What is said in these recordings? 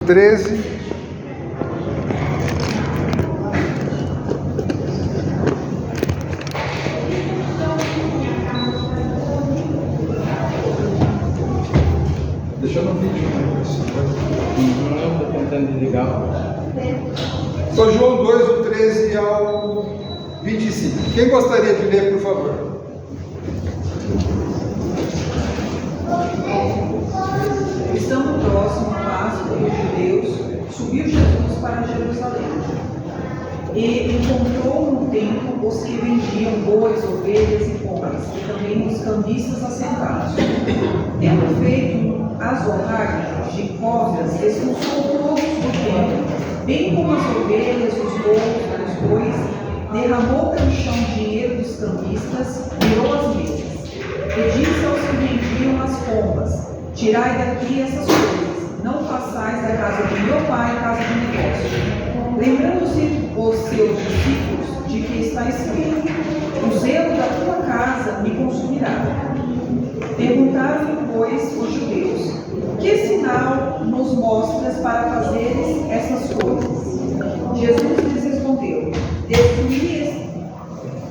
13. Deixa no vídeo, né? Não, estou tentando desligar. São João 2, do 13 ao 25. Quem gostaria de ler, por favor? Estando próximo à Páscoa dos judeus, subiu Jesus para Jerusalém. E encontrou no templo os que vendiam bois, ovelhas e pombas, e também os cambistas assentados. Tendo feito azorrague de cobras, expulsou todos do templo, bem como as ovelhas, os bois, derramou pelo chão dinheiro dos cambistas, virou as mesas. E disse aos que vendiam as pombas: tirai daqui essas coisas, não façais da casa do meu pai casa de negócio. Lembrando-se os seus discípulos de que está escrito: o zelo da tua casa me consumirá. Perguntaram, pois, os judeus: que sinal nos mostras para fazeres essas coisas? Jesus lhes respondeu: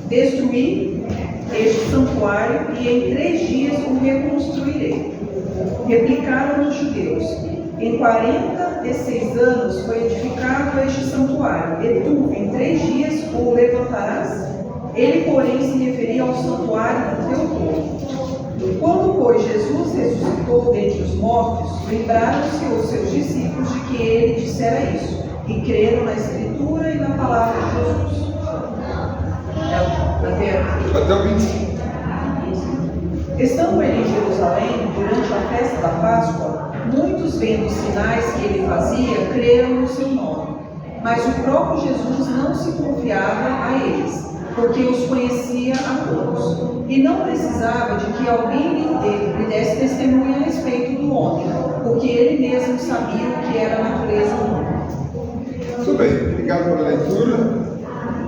destruí este santuário e em 3 dias o reconstruirei. Replicaram os judeus: em 46 anos foi edificado este santuário, e tu, em 3 dias, o levantarás? Ele, porém, se referia ao santuário do teu povo. Quando, pois, Jesus ressuscitou dentre os mortos, lembraram-se os seus discípulos de que ele dissera isso, e creram na Escritura e na palavra de Jesus. Até o 25. Estando ele em Jerusalém, durante a festa da Páscoa, muitos, vendo os sinais que ele fazia, creram no seu nome. Mas o próprio Jesus não se confiava a eles, porque os conhecia a todos, e não precisava de que alguém lhe desse testemunha a respeito do homem, porque ele mesmo sabia o que era a natureza humana. Tudo bem, obrigado pela leitura.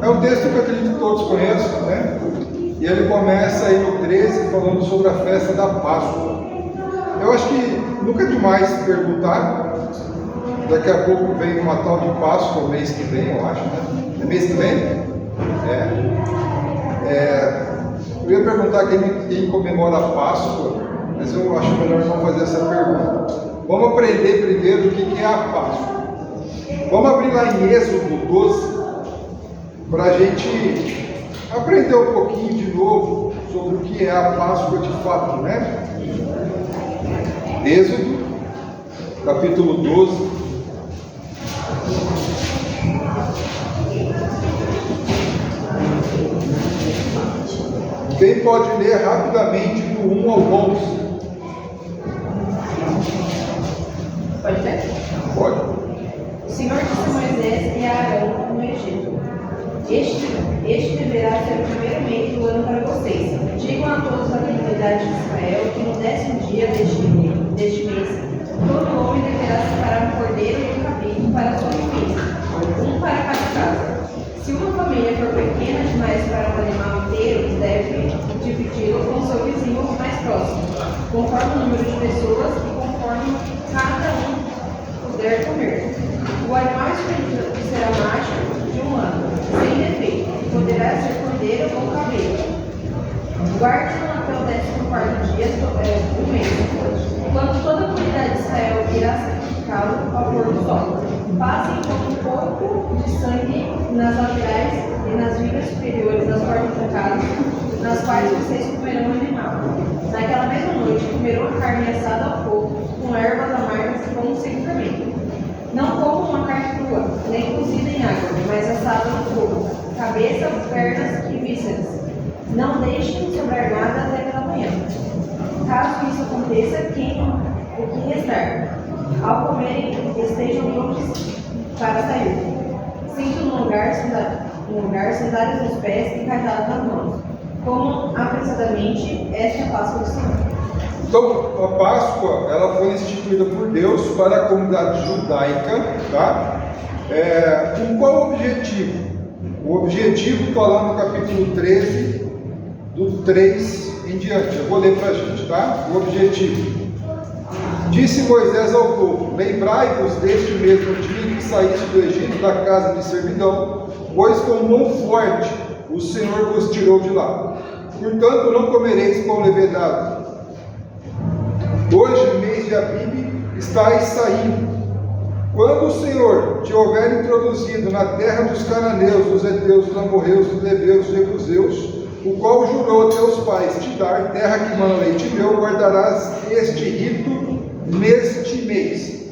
É um texto que eu acredito que todos conhecem, né? E ele começa aí no 13 falando sobre a festa da Páscoa. Eu acho que nunca é demais perguntar. Daqui a pouco vem uma tal de Páscoa, mês que vem, eu acho, né? É mês que vem? Eu ia perguntar quem comemora a Páscoa, mas eu acho melhor não fazer essa pergunta. Vamos aprender primeiro o que é a Páscoa. Vamos abrir lá em Êxodo 12, para a gente aprender um pouquinho de novo sobre o que é a Páscoa de fato, né? Êxodo, capítulo 12. Quem pode ler rapidamente do 1 ao 11? Pode ler? Pode. O Senhor disse a Moisés e a Arão no Egito: Este deverá ser o primeiro mês do ano para vocês. Digam a todos a comunidade de Israel que no 10º dia deste mês, todo homem deverá separar um cordeiro e um cabrito para a sua família, um para cada casa. Se uma família for pequena demais para um animal inteiro, deve dividi-lo com seu vizinho mais próximo, conforme o número de pessoas e conforme cada um puder comer. O animal escolhido será macho de 1 ano, sem defeito, e poderá ser cordeiro ou cabrito. Guarde-o até o 14º dia do mês, quando toda a comunidade de Israel irá sacrificá-lo ao pôr do sol. Passem um pouco de sangue nas laterais e nas vigas superiores das portas da casa, nas quais vocês comerão o animal. Naquela mesma noite comerão a carne assada ao fogo, com ervas amargas e pão sem fermento. Não comam uma carne crua, nem cozida em água, mas assada no fogo, cabeça, pernas e vísceras. Não deixem sobrar nada até pela manhã. Caso isso aconteça, queimem o que restar. Ao comerem, estejam prontos para sair. Sintam no lugar sandálias nos pés e cajados nas mãos. Comam apressadamente, esta é a Páscoa do Senhor. Então, a Páscoa, ela foi instituída por Deus para a comunidade judaica, tá? Com qual objetivo? O objetivo está lá no capítulo 13, do 3 em diante. Eu vou ler para a gente, tá? O objetivo: Disse Moisés ao povo: lembrai-vos deste mesmo dia que saíste do Egito, da casa de servidão, pois com mão forte o Senhor vos tirou de lá. Portanto, não comereis pão levedado. Hoje, mês de Abibe, estáis saindo. Quando o Senhor te houver introduzido na terra dos cananeus, dos heteus, dos amorreus, dos heveus, dos jebuseus, o qual jurou a teus pais te dar, terra que mana leite e mel, guardarás este rito neste mês.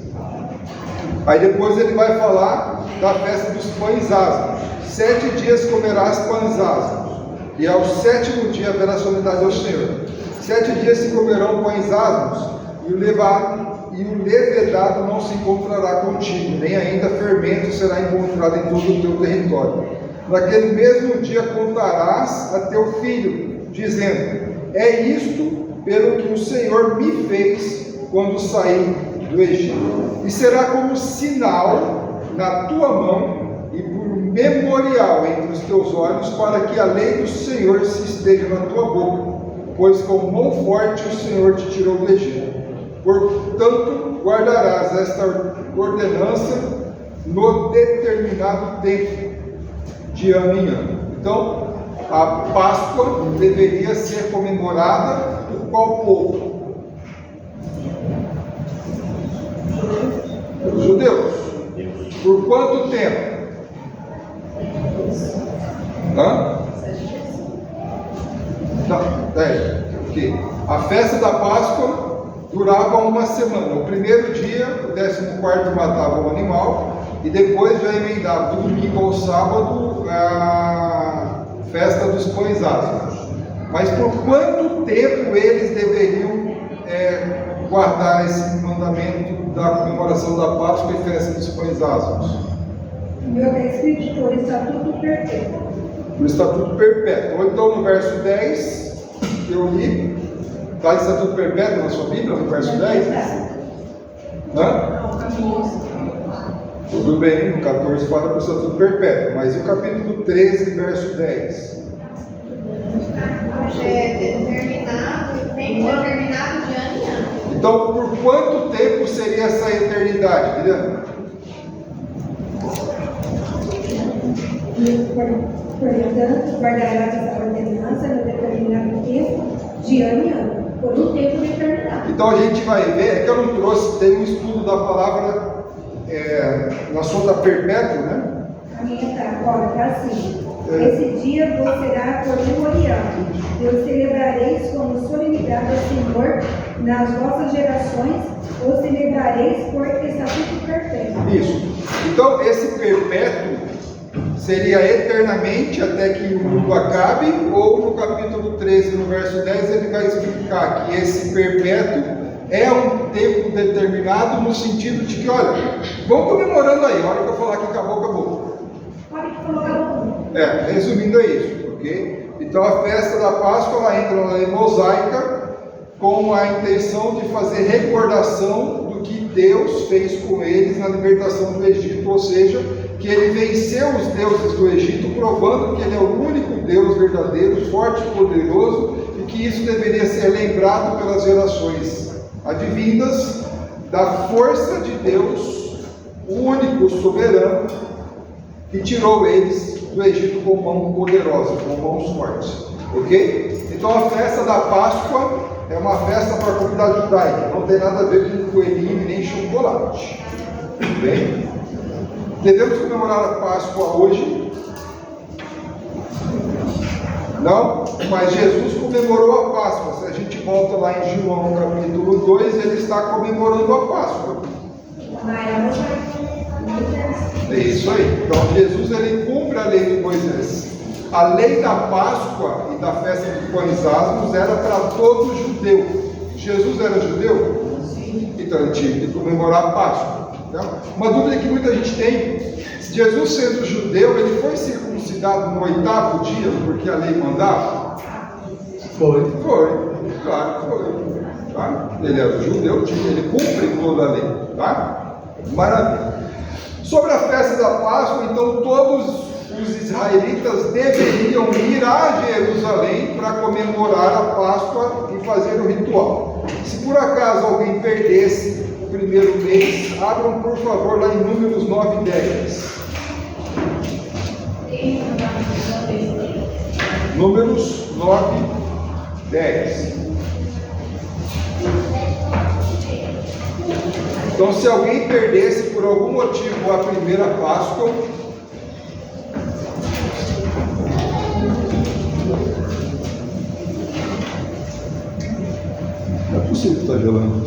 Aí depois ele vai falar da festa dos pães asmos. 7 dias comerás pães asmos, e ao 7º dia haverá solenidade ao Senhor. 7 dias se comerão pães asmos, e o levedado não se encontrará contigo, nem ainda fermento será encontrado em todo o teu território. Naquele mesmo dia contarás a teu filho, dizendo: é isto pelo que o Senhor me fez quando saí do Egito. E será como sinal na tua mão e por memorial entre os teus olhos, para que a lei do Senhor se esteja na tua boca, pois com mão forte o Senhor te tirou do Egito. Portanto, guardarás esta ordenança no determinado tempo, de ano em ano. Então, a Páscoa deveria ser comemorada por qual povo? Os judeus. Por quanto tempo? Hã? Não, okay. A festa da Páscoa durava uma semana. O primeiro dia, o 14º, matava o animal, e depois já emendava do domingo ao sábado a festa dos pães asmos. Mas por quanto tempo eles deveriam guardar esse mandamento da comemoração da Páscoa e festa dos pães asmos? Meu escrito por estatuto perpétuo. Por estatuto perpétuo. Ou então no verso 10, eu li, está estatuto perpétuo na sua Bíblia, no verso 10? Hã? Tudo bem, no 14 fala para o estatuto perpétuo, mas e o capítulo 13, verso 10? Tem determinado de ano em ano. Então, por quanto tempo seria essa eternidade, Guilherme? Portanto, guardarás essa ordenança no determinado tempo, de ano em ano, por um tempo determinado. Então a gente vai ver, que eu não trouxe, tem um estudo da palavra na sonda perpétua, né? A minha está assim. Esse dia vos será por memorial. Eu celebrareis como solenidade ao Senhor nas vossas gerações, ou celebrareis por estatuto perpétuo. Isso. Então esse perpétuo seria eternamente até que o mundo acabe, ou no capítulo 13, no verso 10, ele vai explicar que esse perpétuo é um tempo determinado, no sentido de que, olha, vamos comemorando aí, a hora que eu falar que acabou, acabou. Resumindo é isso, ok? Então a festa da Páscoa, ela entra na lei mosaica com a intenção de fazer recordação do que Deus fez com eles na libertação do Egito, ou seja, que ele venceu os deuses do Egito, provando que ele é o único Deus verdadeiro, forte e poderoso, e que isso deveria ser lembrado pelas gerações advindas da força de Deus, o único soberano, que tirou eles do Egito com mão poderosa, com mãos fortes. Ok? Então a festa da Páscoa é uma festa para a comunidade judaica, não tem nada a ver com coelhinho nem chocolate. Tudo bem? Devemos comemorar a Páscoa hoje? Não? Mas Jesus comemorou a Páscoa. Se a gente volta lá em João capítulo 2, ele está comemorando a Páscoa. É isso aí. Então Jesus ele cumpre a lei de Moisés. A lei da Páscoa e da festa dos pães asmos era para todo judeu. Jesus era judeu? Sim. Então ele tinha que comemorar a Páscoa. Então, uma dúvida que muita gente tem: Jesus sendo judeu, ele foi circuncidado no 8º dia, porque a lei mandava? Foi, claro que foi. Tá? Ele era judeu, ele cumpre toda a lei. Tá? Maravilha. Sobre a festa da Páscoa, então todos os israelitas deveriam ir a Jerusalém para comemorar a Páscoa e fazer o ritual. Se por acaso alguém perdesse o primeiro mês, abram por favor lá em Números 9 e 10. Números 9, 10. Então, se alguém perdesse por algum motivo a primeira Páscoa, não é possível que está gelando.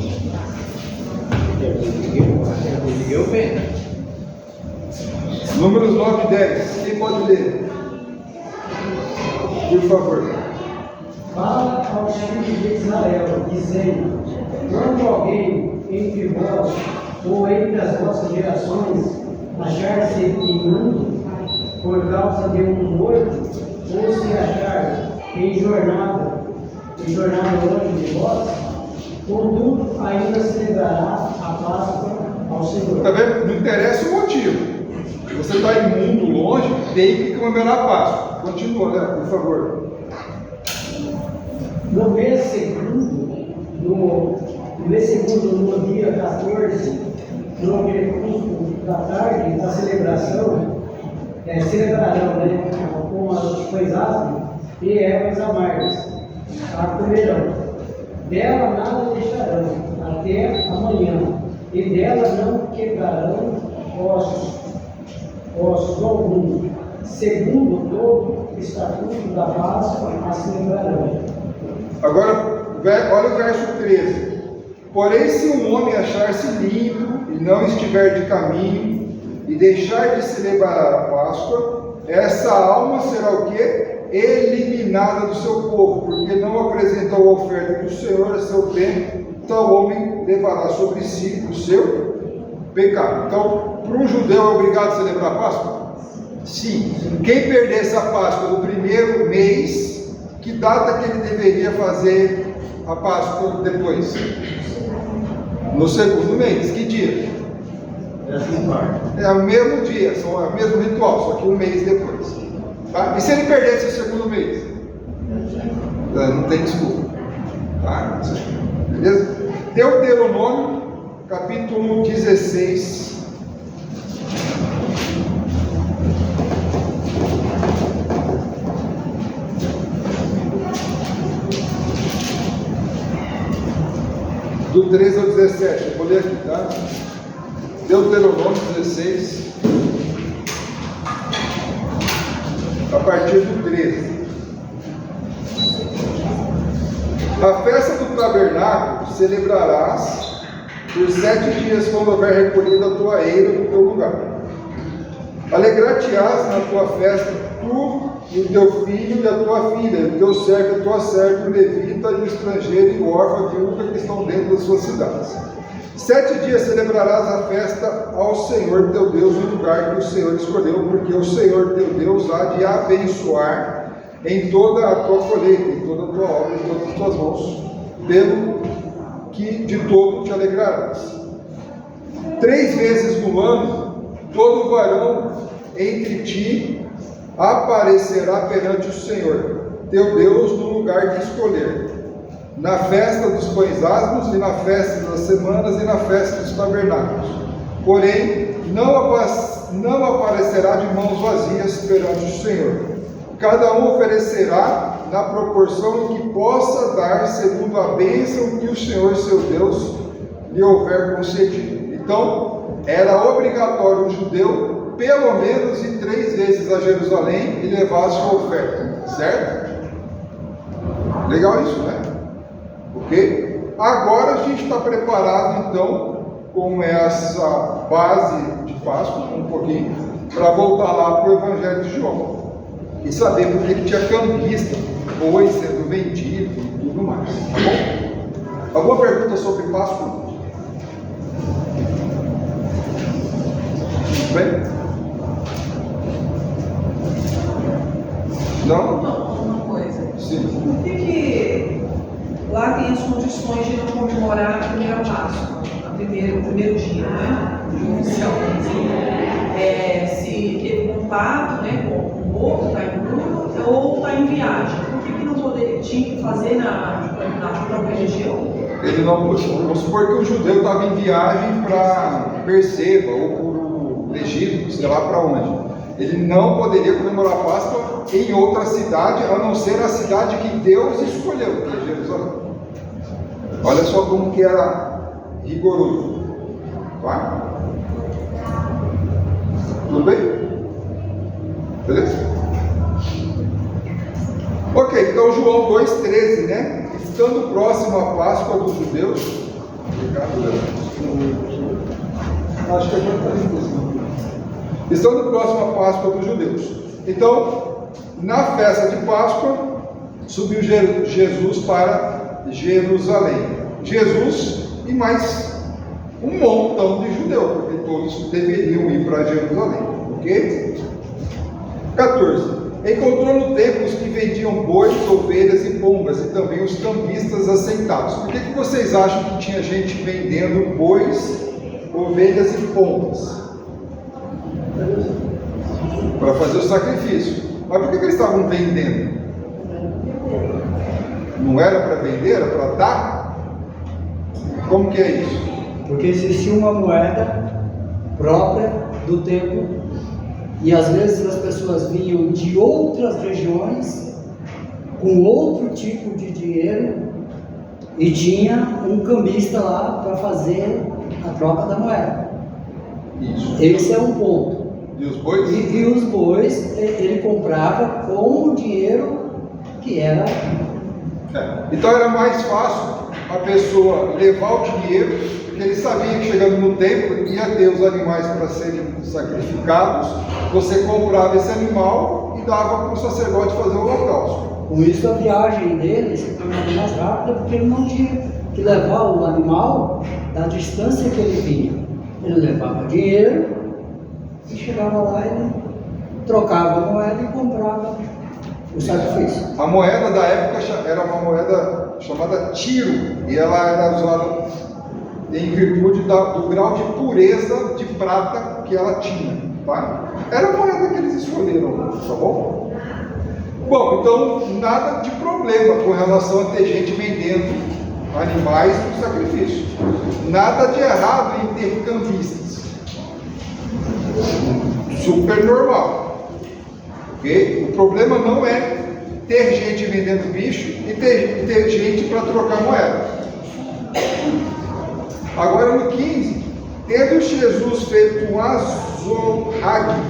Eu venho. Números 9 e 10. Quem pode ler? Por favor. Fala aos filhos de Israel, dizendo: quando alguém entre vós ou entre as vossas gerações achar-se imundo por causa de um morto, ou se achar em jornada longe de vós, contudo ainda celebrará a Páscoa ao Senhor. Está vendo? Não interessa o motivo. Se você está imundo longe, tem que comemorar a Páscoa. Continua, né? Por favor. No mês segundo, no dia 14, no crepúsculo da tarde da celebração, celebrarão, né, com as pães asmas e ervas amargas, a comerão. Dela nada deixarão até amanhã, e dela não quebrarão ossos algum. Segundo todo estatuto da Páscoa, a celebrarão. Agora, olha o verso 13. Porém, se um homem achar-se limpo e não estiver de caminho e deixar de celebrar a Páscoa, essa alma será o quê? Eliminada do seu povo, porque não apresentou a oferta do Senhor a seu tempo, tal homem levará sobre si o seu pecado. Então, para um judeu é obrigado a celebrar a Páscoa? Sim. Quem perdesse a Páscoa do primeiro mês, que data que ele deveria fazer a Páscoa depois? No segundo mês. Que dia? É o mesmo dia, é o mesmo ritual, só que um mês depois. Tá? E se ele perdesse o segundo mês? Não tem desculpa. Tá? Beleza? Deuteronômio, capítulo 16. Do 13 ao 17, eu vou ler aqui, tá? Deuteronômio 16, a partir do 13. A festa do tabernáculo celebrarás por 7 dias quando houver recolhido a tua eira do teu lugar. Alegrar-te-ás na tua festa, tu e o teu filho e a tua filha, o teu servo e a tua serva, o levita e o estrangeiro e o órfão, a viúva que estão dentro das suas cidades. 7 dias celebrarás a festa ao Senhor teu Deus no lugar que o Senhor escolheu, porque o Senhor teu Deus há de abençoar em toda a tua colheita, em toda a tua obra, em todas as tuas mãos, pelo que de todo te alegrarás. 3 vezes no ano, todo varão entre ti aparecerá perante o Senhor teu Deus no lugar de escolher, na festa dos pães asmos e na festa das semanas e na festa dos tabernáculos. Porém, não aparecerá de mãos vazias perante o Senhor. Cada um oferecerá na proporção que possa dar, segundo a bênção que o Senhor seu Deus lhe houver concedido. Então, era obrigatório o judeu pelo menos ir 3 vezes a Jerusalém e levar a sua oferta, certo? Legal isso, né? Ok? Agora a gente está preparado então com essa base de Páscoa, um pouquinho, para voltar lá para o Evangelho de João e saber por que tinha cambista, boi sendo vendido e tudo mais, tá bom? Alguma pergunta sobre Páscoa? Bem? Não? Uma coisa. Sim. Por que lá tem as condições de não comemorar a primeira Páscoa, o primeiro dia, né? Oficialmente. Se teve contato, né, com o outro, está em grupo ou está em viagem. Por que não poderia, tinha que fazer na própria região? Ele não, vamos supor que o judeu estava em viagem para Berseba ou para o Egito, sei lá para onde. Ele não poderia comemorar a Páscoa em outra cidade, a não ser a cidade que Deus escolheu, que é Jerusalém. Olha só como que era rigoroso. Tá? Tudo bem? Beleza? Ok, então João 2,13, né? Estando próximo à Páscoa dos judeus. Acho que agora está difícil. Estando próximo à Páscoa dos judeus. Então, na festa de Páscoa, subiu Jesus para Jerusalém. Jesus e mais um montão de judeus, porque todos deveriam ir para Jerusalém. Ok? 14. Encontrou no templo os que vendiam bois, ovelhas e pombas, e também os cambistas assentados. Por que vocês acham que tinha gente vendendo bois, ovelhas e pombas? Para fazer o sacrifício. Mas por que eles estavam vendendo? Não era para vender, era para dar? Como que é isso? Porque existia uma moeda própria do templo e às vezes as pessoas vinham de outras regiões com outro tipo de dinheiro e tinha um cambista lá para fazer a troca da moeda. Isso. Esse é um ponto. E os bois? E os bois ele comprava com o dinheiro que era. Então era mais fácil a pessoa levar o dinheiro, porque ele sabia que chegando no templo ia ter os animais para serem sacrificados. Você comprava esse animal e dava para o sacerdote fazer o holocausto. Com isso a viagem dele se tornava mais rápida, porque ele não tinha que levar o animal da distância que ele vinha. Ele levava dinheiro e chegava lá e ele trocava a moeda e comprava o sacrifício. A moeda da época era uma moeda chamada tiro, e ela era usada em virtude do grau de pureza de prata que ela tinha. Tá? Era a moeda que eles escolheram, tá bom? Bom, então nada de problema com relação a ter gente vendendo animais no sacrifício. Nada de errado em ter cambistas. Super normal. Ok? O problema não é ter gente vendendo bicho e ter gente para trocar moeda. Agora no 15, tendo Jesus feito um azorrague.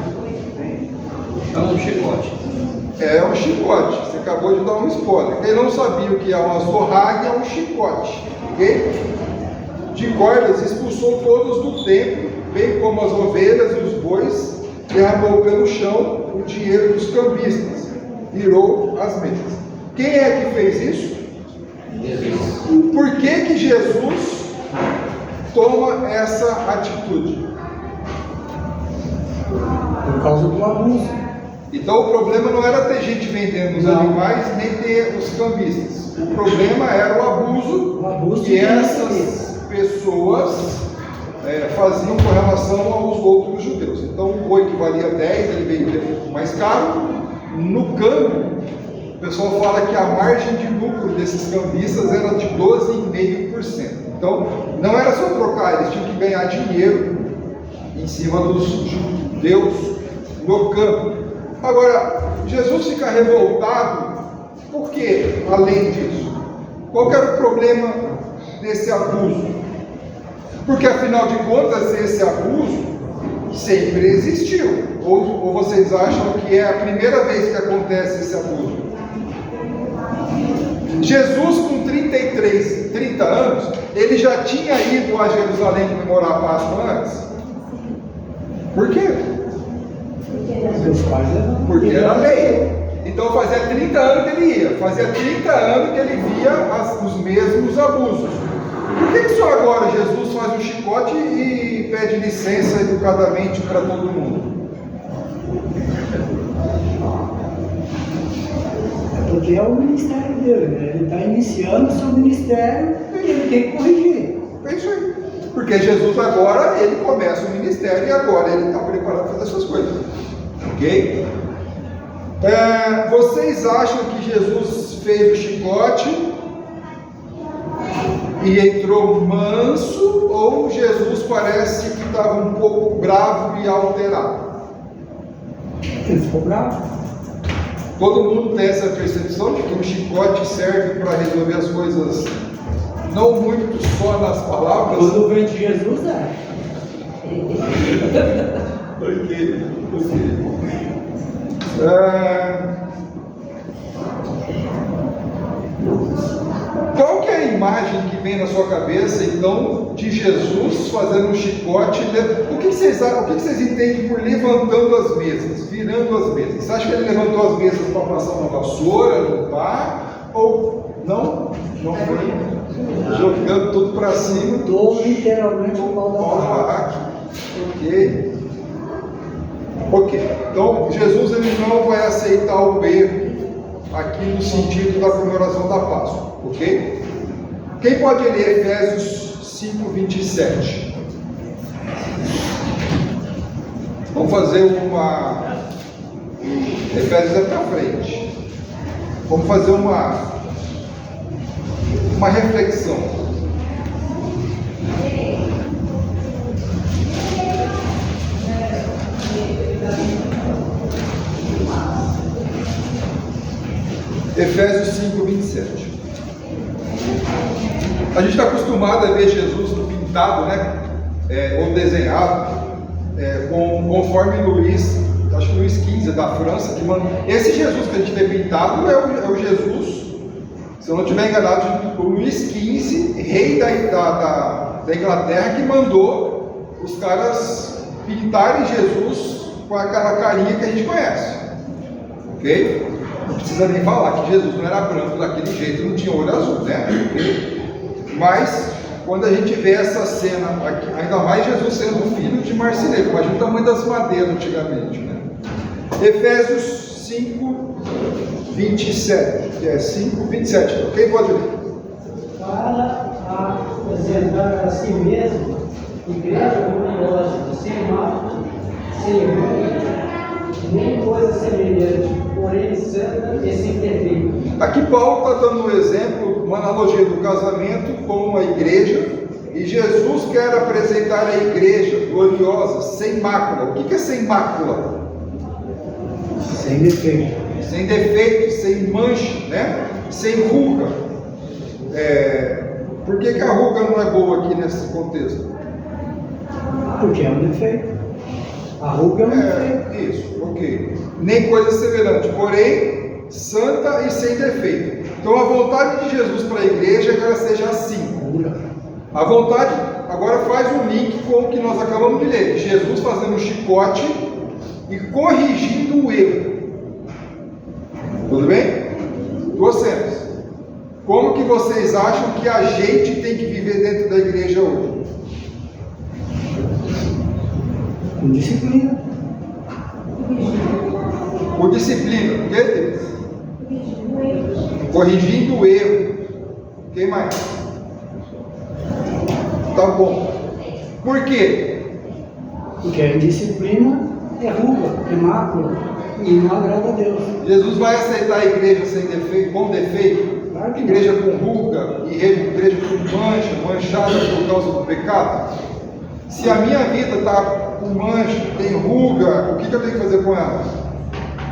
É um chicote. É um chicote, você acabou de dar um spoiler. Quem não sabia o que é um azorrague é um chicote, ok? De cordas expulsou todos do templo, bem como as ovelhas e os bois, derramou pelo chão o dinheiro dos cambistas, virou as mesas. Quem é que fez isso? Jesus. Por que Jesus toma essa atitude? Por causa do abuso. Então o problema não era ter gente vendendo os animais, nem ter os cambistas. O problema era o abuso que essas pessoas faziam com relação aos outros judeus. Então o boi que valia 10, ele vendia mais caro. No câmbio, o pessoal fala que a margem de lucro desses cambistas era de 12,5%. Então não era só trocar, eles tinham que ganhar dinheiro em cima dos judeus no câmbio. Agora, Jesus fica revoltado, por quê? Além disso, qual que era o problema desse abuso? Porque afinal de contas, esse abuso sempre existiu. Ou vocês acham que é a primeira vez que acontece esse abuso? Jesus, com 30 anos, ele já tinha ido a Jerusalém comemorar a Páscoa antes? Por quê? Porque era lei. Então fazia 30 anos que ele ia, fazia 30 anos que ele via os mesmos abusos. Por que só agora Jesus faz um chicote e pede licença educadamente para todo mundo? É porque é o ministério dele, né? Ele está iniciando o seu ministério e ele tem que corrigir. É isso aí. Porque Jesus agora, ele começa o ministério e agora ele está preparado para fazer essas coisas. Ok? Vocês acham que Jesus fez o chicote e entrou manso, ou Jesus parece que estava um pouco bravo e alterado? Ele ficou bravo. Todo mundo tem essa percepção de que um chicote serve para resolver as coisas, não muito só nas palavras. Quando vem de Jesus, é. Ok. Qual que é a imagem que vem na sua cabeça, então, de Jesus fazendo um chicote? O que vocês entendem por levantando as mesas, virando as mesas? Você acha que ele levantou as mesas para passar uma vassoura, limpar? Ou não? Não foi? Jogando tudo para cima. Estou literalmente o pau da barraca. Ok. Então, Jesus ele não vai aceitar o erro aqui no sentido da comemoração da Páscoa. Ok? Quem pode ler Efésios 5, 27? Vamos fazer uma... Efésios é para frente. Vamos fazer uma reflexão. Efésios 5, 27. A gente está acostumado a ver Jesus pintado, né? Ou desenhado, conforme Luís, acho que Luís XV da França, que manda. Esse Jesus que a gente vê pintado é o Jesus, se eu não estiver enganado, o Luís XV, rei da Inglaterra, que mandou os caras pintarem Jesus com aquela carinha que a gente conhece. Ok? Não precisa nem falar que Jesus não era branco daquele jeito, não tinha olho azul, né? Mas, quando a gente vê essa cena, aqui, ainda mais Jesus sendo filho de marceneiro, imagina o tamanho das madeiras antigamente, né? Efésios 5, 27. 5, 27. Quem pode ler? Para apresentar a si mesmo, igreja gloriosa, sem mácula, sem ruga, nem coisa semelhante, porém santa e sem defeito. Aqui Paulo está dando um exemplo, uma analogia do casamento com a igreja, e Jesus quer apresentar a igreja gloriosa, sem mácula. O que é sem mácula? Sem defeito. Sem defeito, sem mancha, né? Sem ruga. Por que a ruga não é boa aqui nesse contexto? Porque é um defeito. A ruga é um defeito. Isso, ok. Nem coisa semelhante, porém santa e sem defeito. Então a vontade de Jesus para a igreja é que ela seja assim. A vontade, agora faz um link com o que nós acabamos de ler. Jesus fazendo um chicote e corrigindo o erro. Tudo bem? Duas cenas. Como que vocês acham que a gente tem que viver dentro da igreja hoje? Com disciplina. Com disciplina. O que, Deus? Corrigindo o erro. Quem mais? Tá bom. Por quê? Porque a indisciplina é ruga, é mácula e não agrada a Deus. Jesus vai aceitar a igreja sem defeito, com defeito? Claro que Igreja com ruga e igreja com mancha, manchada por causa do pecado? Se a minha vida está com mancha, tem ruga, o que eu tenho que fazer com ela?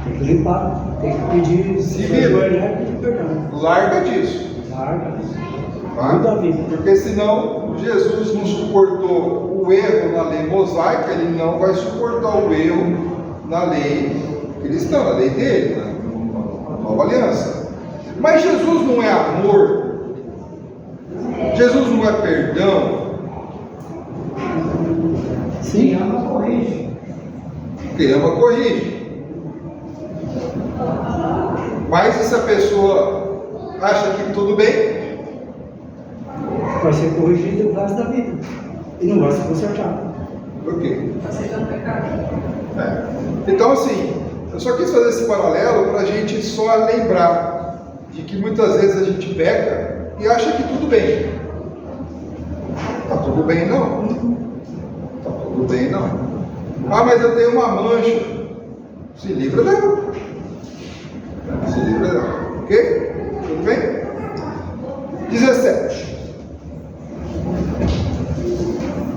Tem que limpar, tem que pedir, Se vira. pedir perdão. Larga disso. Larga. Tá? Muda a vida. Porque senão Jesus não suportou o erro na lei mosaica, ele não vai suportar o erro na lei cristã, na lei dele, na nova aliança. Mas Jesus não é amor, Jesus não é perdão. Sim, ama, corrige. Quem ama corrige. Mas e se a pessoa acha que tudo bem? Vai ser corrigido o resto da vida. E não vai se consertar. Ok. Aceitando o pecado. Então, assim, eu só quis fazer esse paralelo para a gente só lembrar de que muitas vezes a gente peca e acha que tudo bem. Tá tudo bem, não. Tá tudo bem, não. Ah, mas eu tenho uma mancha. Se livra dela. Se livra dela. Ok? Tudo bem? 17.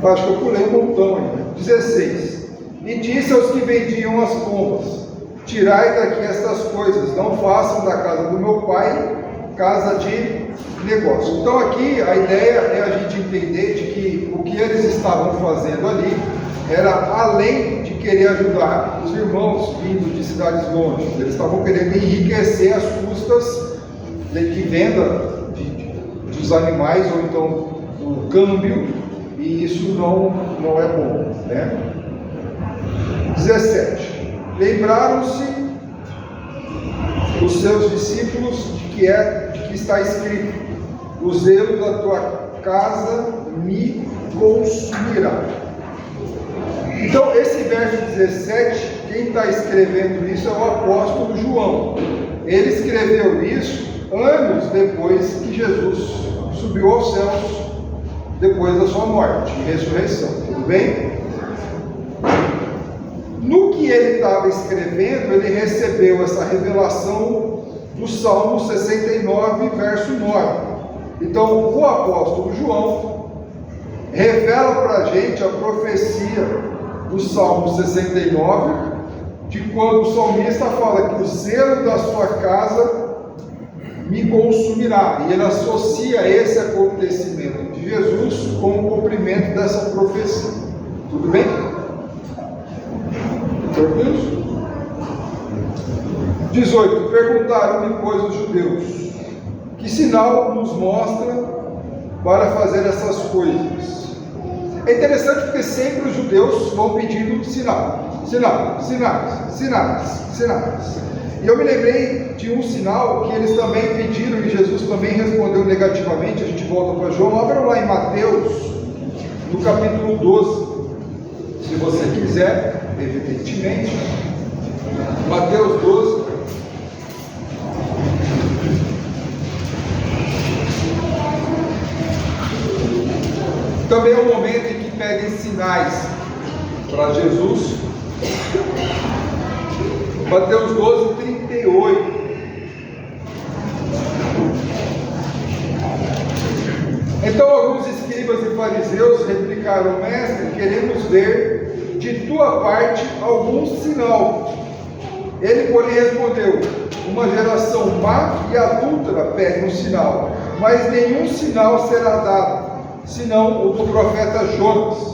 Acho que eu pulei um montão ainda. 16. E disse aos que vendiam as pombas: tirai daqui estas coisas, não façam da casa do meu pai casa de negócio. Então aqui a ideia é a gente entender de que o que eles estavam fazendo ali era além de querer ajudar os irmãos vindo de cidades longe. Eles estavam querendo enriquecer as custas de venda dos animais ou então do câmbio, e isso não é bom, né? 17. Lembraram-se os seus discípulos de que está escrito: o zelo da tua casa me consumirá. Então esse verso 17, quem está escrevendo isso é o apóstolo João. Ele escreveu isso anos depois que Jesus subiu aos céus, depois da sua morte e ressurreição, tudo bem? No que ele estava escrevendo, ele recebeu essa revelação do Salmo 69, verso 9. Então, o apóstolo João revela para a gente a profecia do Salmo 69, de quando o salmista fala que o zelo da sua casa me consumirá, e ele associa esse acontecimento de Jesus com o cumprimento dessa profecia. Tudo bem? Tranquilos? 18. Perguntaram-lhe, pois, os judeus: que sinal nos mostra para fazer essas coisas? É interessante porque sempre os judeus vão pedindo sinal, sinais. E eu me lembrei de um sinal que eles também pediram e Jesus também respondeu negativamente. A gente volta para João. Abra lá em Mateus, no capítulo 12, se você quiser, evidentemente. Mateus 12. Também é um momento em que pedem sinais para Jesus. Mateus 12, 38. Então alguns escribas e fariseus replicaram: mestre, queremos ver de tua parte algum sinal. Ele, porém, respondeu: uma geração má e adúltera pede um sinal, mas nenhum sinal será dado, senão o do profeta Jonas.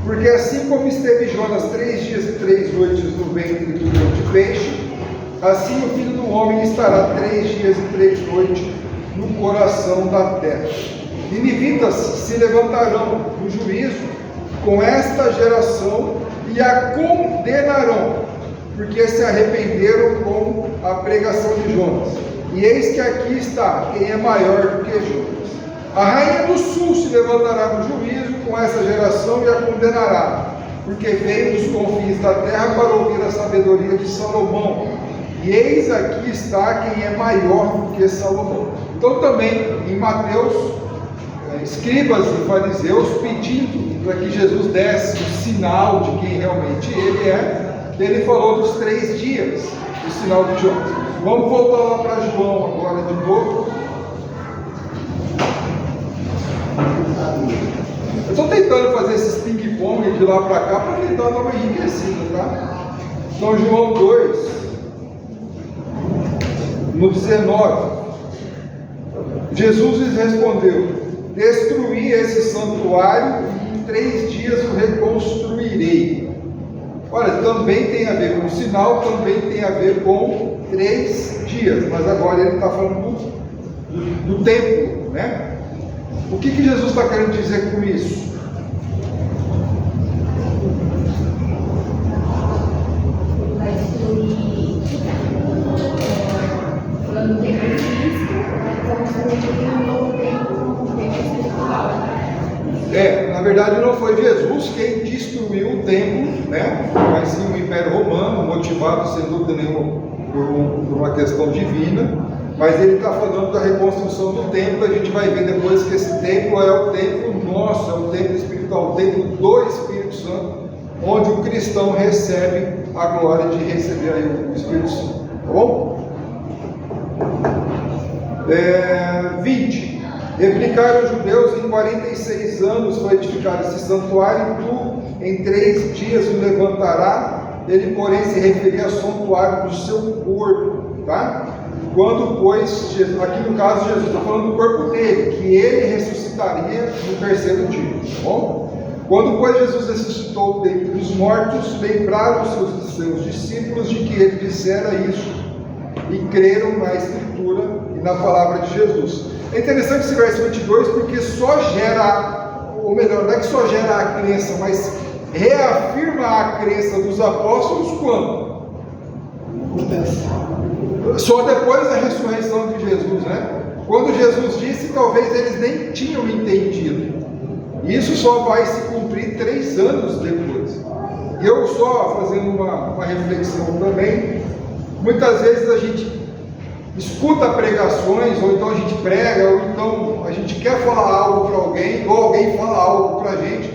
Porque assim como esteve Jonas 3 dias e 3 noites no ventre do grande peixe, assim o Filho do Homem estará 3 dias e 3 noites no coração da terra. Ninivitas se levantarão no juízo com esta geração e a condenarão, porque se arrependeram com a pregação de Jonas. E eis que aqui está quem é maior do que Jonas. A rainha do sul se levantará no juízo com essa geração e a condenará, porque veio dos confins da terra para ouvir a sabedoria de Salomão. E eis aqui está quem é maior do que Salomão. Então também em Mateus, escribas e fariseus pedindo para que Jesus desse o sinal de quem realmente ele é. Ele falou dos 3 dias, o sinal de Jonas. Vamos voltar lá para João agora de novo. Eu estou tentando fazer esses ping-pong de lá para cá para tentar dar uma enriquecida, tá? Então, João 2, no 19, Jesus lhes respondeu: destruí esse santuário e em 3 dias o reconstruirei. Olha, também tem a ver com sinal, também tem a ver com 3 dias, mas agora ele está falando do templo, né? O que Jesus está querendo dizer com isso? Vai destruir falando do tempo físico, como se um novo tempo espiritual. Na verdade não foi Jesus quem destruiu o templo, né? Mas sim o Império Romano, motivado sem dúvida nenhuma por uma questão divina. Mas ele está falando da reconstrução do templo. A gente vai ver depois que esse templo é o templo nosso, é o templo espiritual, o templo do Espírito Santo, onde o cristão recebe a glória de receber aí o Espírito Santo. Tá bom? 20. Replicaram os judeus: em 46 anos foi edificado esse santuário, e tu em 3 dias o levantará. Ele, porém, se referia ao santuário do seu corpo, tá? Quando, pois, aqui no caso, Jesus está falando do corpo dele, que ele ressuscitaria no 3º dia, tá bom? Quando, pois, Jesus ressuscitou dentre os mortos, lembraram os seus discípulos de que ele dissera isso, e creram na Escritura e na palavra de Jesus. É interessante esse verso 22, porque só gera, ou melhor, não é que só gera a crença, mas reafirma a crença dos apóstolos quando? Só depois da ressurreição de Jesus, né? Quando Jesus disse, talvez eles nem tinham entendido. Isso só vai se cumprir 3 anos depois. E eu só fazendo uma reflexão também, muitas vezes a gente escuta pregações, ou então a gente prega, ou então a gente quer falar algo para alguém, ou alguém fala algo para a gente,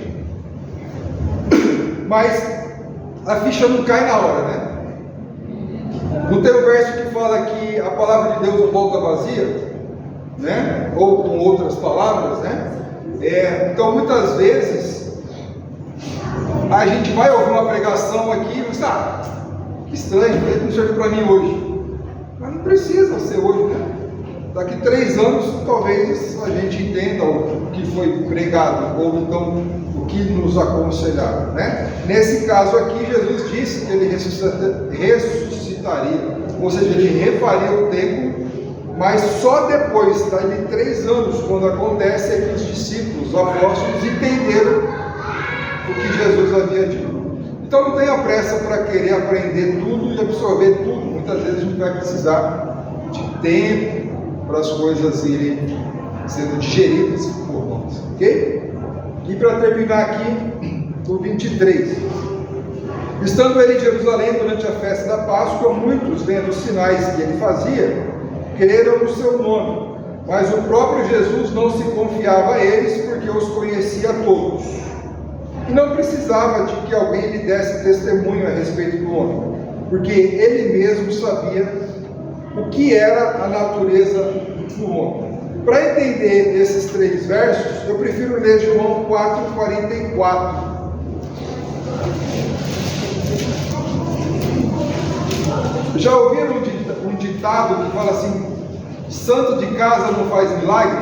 mas a ficha não cai na hora, né? Não tem um verso que fala que a palavra de Deus não volta vazia, né? Ou com outras palavras, né? Então muitas vezes a gente vai ouvir uma pregação aqui e diz: ah, que estranho, ele não serve para mim hoje. Mas não precisa ser hoje, né? Daqui 3 anos talvez a gente entenda o que foi pregado, ou então o que nos aconselharam, né? Nesse caso aqui, Jesus disse que ele ressuscitaria, ou seja, ele refaria o templo, mas só depois, de 3 anos, quando acontece, é que os discípulos, os apóstolos, entenderam o que Jesus havia dito. Então não tenha pressa para querer aprender tudo e absorver tudo. Muitas vezes a gente vai precisar de tempo para as coisas irem sendo digeridas por nós, ok? E para terminar aqui, o 23. Estando ele em Jerusalém durante a festa da Páscoa, muitos, vendo os sinais que ele fazia, creram no seu nome, mas o próprio Jesus não se confiava a eles, porque os conhecia a todos. E não precisava de que alguém lhe desse testemunho a respeito do homem, porque ele mesmo sabia o que era a natureza do homem. Para entender esses 3 versos, eu prefiro ler João 4,44. Já ouviram um ditado que fala assim: santo de casa não faz milagre?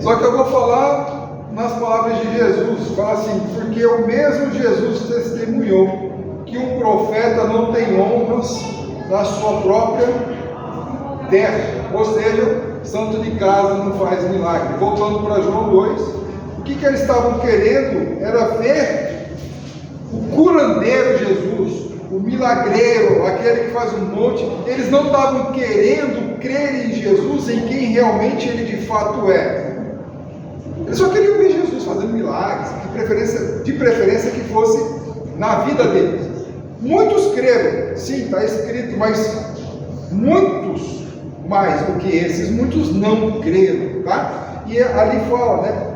Só que eu vou falar nas palavras de Jesus. Fala assim: porque o mesmo Jesus testemunhou que um profeta não tem honras na sua própria terra. Ou seja, santo de casa não faz milagre. Voltando para João 2, o que eles estavam querendo era ver o curandeiro Jesus, o milagreiro, aquele que faz um monte. Eles não estavam querendo crer em Jesus, em quem realmente ele de fato é. Eles só queriam ver Jesus fazendo milagres, de preferência que fosse na vida deles. Muitos creram, sim, está escrito, mas muitos mais do que esses, muitos não creram, tá? E ali fala, né?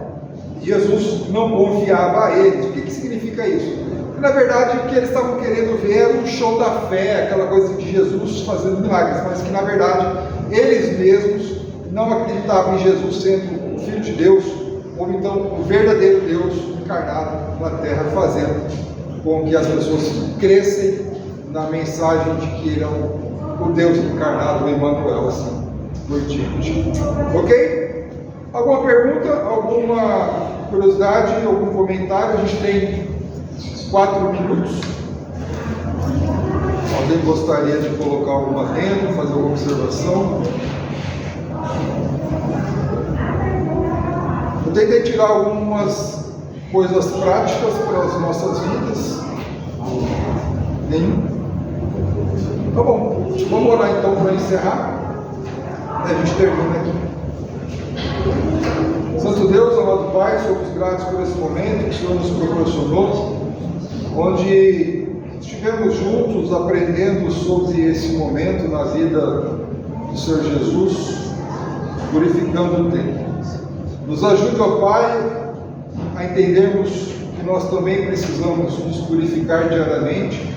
Jesus não confiava a eles. O que significa isso? Na verdade, o que eles estavam querendo ver era um show da fé, aquela coisa de Jesus fazendo milagres, mas que na verdade eles mesmos não acreditavam em Jesus sendo o Filho de Deus, ou então o verdadeiro Deus encarnado na terra, fazendo com que as pessoas crescem na mensagem de que ele é o Deus encarnado, o Emmanuel, assim por diante. Ok? Alguma pergunta? Alguma curiosidade? Algum comentário? A gente tem 4 minutos. Alguém gostaria de colocar algum adendo, fazer alguma observação? Eu tentei tirar algumas coisas práticas para as nossas vidas. Nenhum? Tá bom, vamos orar então para encerrar. E a gente termina aqui. Santo Deus, amado Pai, somos gratos por esse momento que o Senhor nos proporcionou, onde estivemos juntos aprendendo sobre esse momento na vida do Senhor Jesus, purificando o tempo. Nos ajude, ó Pai, a entendermos que nós também precisamos nos purificar diariamente.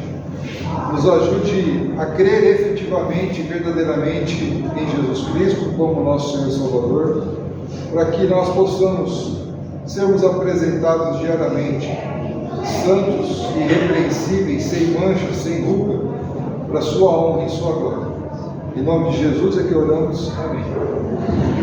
Nos ajude a crer efetivamente e verdadeiramente em Jesus Cristo como nosso Senhor e Salvador. para que nós possamos sermos apresentados diariamente, santos, irrepreensíveis, sem mancha, sem ruga, para a sua honra e sua glória. Em nome de Jesus é que oramos. Amém.